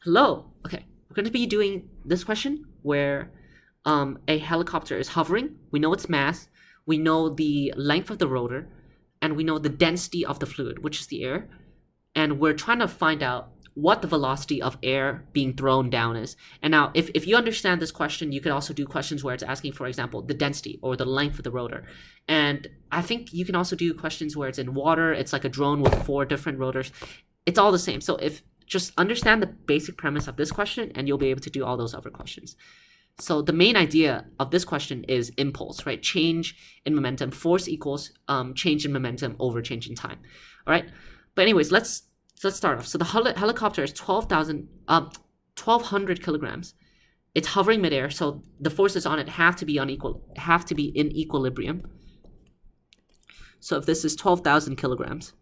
Hello. Okay, we're going to be doing this question where a helicopter is hovering. We know its mass, we know the length of the rotor, and we know the density of the fluid, which is the air. And we're trying to find out what the velocity of air being thrown down is. And now, if you understand this question, you could also do questions where it's asking, for example, the density or the length of the rotor. And I think you can also do questions where it's in water. It's like a drone with 4 different rotors. It's all the same. So if just understand the basic premise of this question and you'll be able to do all those other questions. So the main idea of this question is impulse, right? Change in momentum. Force equals change in momentum over change in time. All right. But anyways, let's start off. So the helicopter is 1,200 kilograms. It's hovering midair, so the forces on it have to be in equilibrium. So if this is 12,000 kilograms,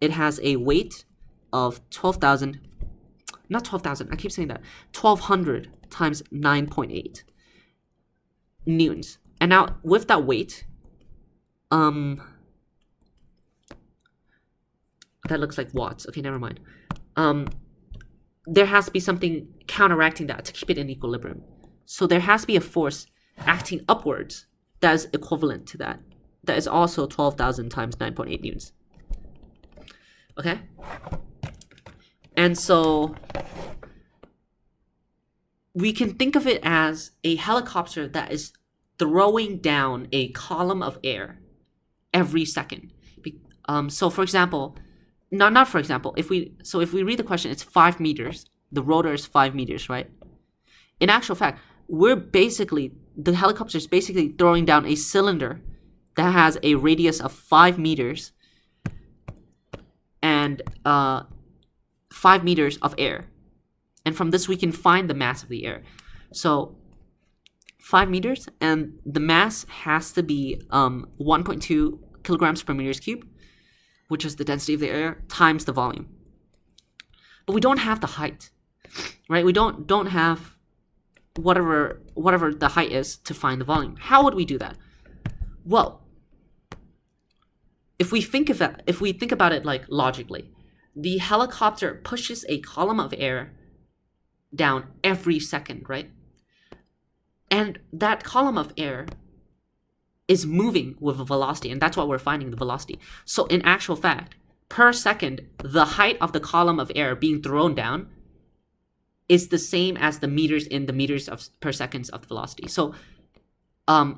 it has a weight of 12,000, not 12,000, I keep saying that, 1,200 times 9.8 newtons. And now with that weight, that looks like watts. Okay, never mind. There has to be something counteracting that to keep it in equilibrium. So there has to be a force acting upwards that is equivalent to that. That is also 12,000 times 9.8 newtons. Okay? And so we can think of it as a helicopter that is throwing down a column of air every second. So for example, not for example, if we read the question, it's 5 meters. The rotor is 5 meters, right? In actual fact, the helicopter is basically throwing down a cylinder that has a radius of 5 meters and 5 meters of air. And from this, we can find the mass of the air. So 5 meters, and the mass has to be 1.2 kilograms per meters cube, which is the density of the air, times the volume. But we don't have the height, right? We don't have whatever the height is to find the volume. How would we do that? Well, if we think about it like logically, the helicopter pushes a column of air down every second, right? And that column of air is moving with a velocity, and that's why we're finding the velocity. So in actual fact, per second, the height of the column of air being thrown down is the same as the meters in the meters per seconds of the velocity. So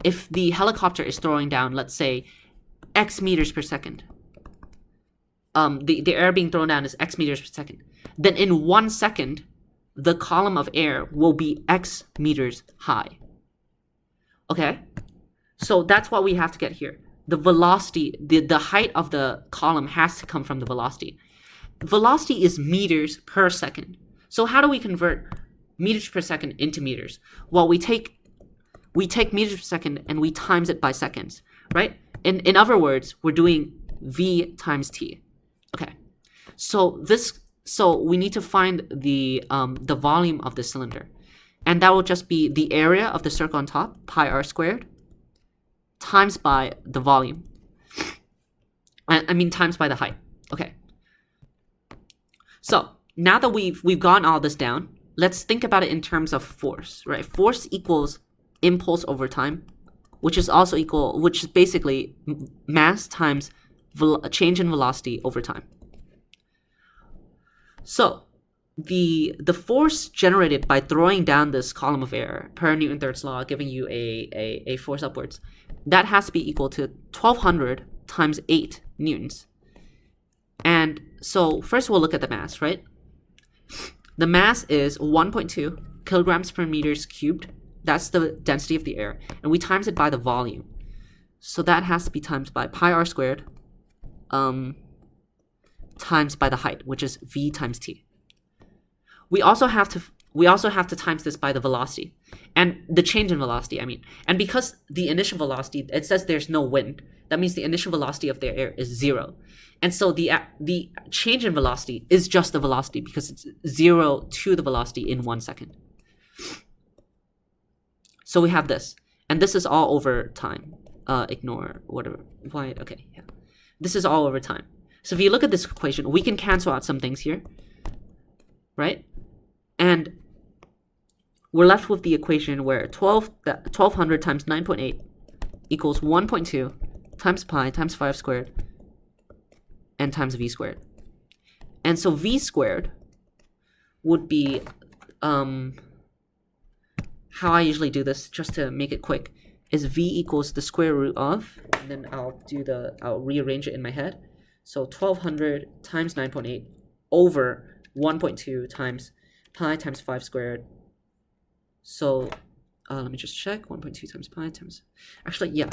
if the helicopter is throwing down, let's say, x meters per second, the air being thrown down is x meters per second, then in 1 second, the column of air will be x meters high. Okay? So that's what we have to get here. The velocity, the height of the column has to come from the velocity. Velocity is meters per second. So how do we convert meters per second into meters? Well, we take meters per second and we times it by seconds, right? In other words, we're doing v times t. Okay. So we need to find the volume of the cylinder. And that will just be the area of the circle on top, pi r squared, times by the volume. Times by the height. Okay. So now that we've gotten all this down, let's think about it in terms of force, right? Force equals impulse over time, which is basically mass times change in velocity over time. So the force generated by throwing down this column of air per Newton's third law, giving you a force upwards, that has to be equal to 1,200 times 8 newtons. And so first we'll look at the mass, right? The mass is 1.2 kilograms per meters cubed. That's the density of the air. And we times it by the volume. So that has to be times by pi r squared times by the height, which is v times t. We also have to times this by the velocity and the change in velocity, And because the initial velocity, it says there's no wind, that means the initial velocity of the air is 0. And so the change in velocity is just the velocity because it's 0 to the velocity in 1 second. So we have this, and this is all over time. Ignore whatever. Why? Okay, yeah. This is all over time. So if you look at this equation, we can cancel out some things here, right? we're left with the equation where 1200 times 9.8 equals 1.2 times pi times 5 squared and times v squared. And so v squared would be, how I usually do this, just to make it quick, is v equals the square root of, and then I'll rearrange it in my head. So 1200 times 9.8 over 1.2 times pi times 5 squared. So let me just check. 1.2 times pi times, actually, yeah.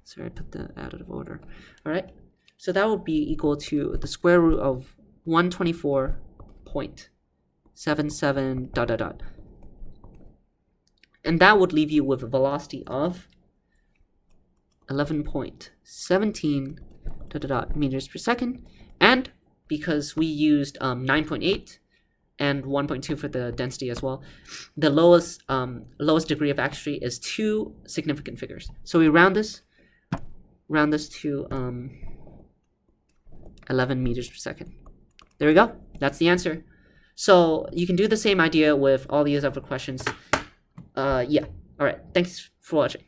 Sorry, I put that out of order. All right, so that would be equal to the square root of 124.77 dot dot dot. And that would leave you with a velocity of 11.17 dot dot dot meters per second. And because we used 9.8 and 1.2 for the density as well, the lowest degree of accuracy is 2 significant figures. So we round this to 11 meters per second. There we go. That's the answer. So you can do the same idea with all these other questions. Yeah. All right. Thanks for watching.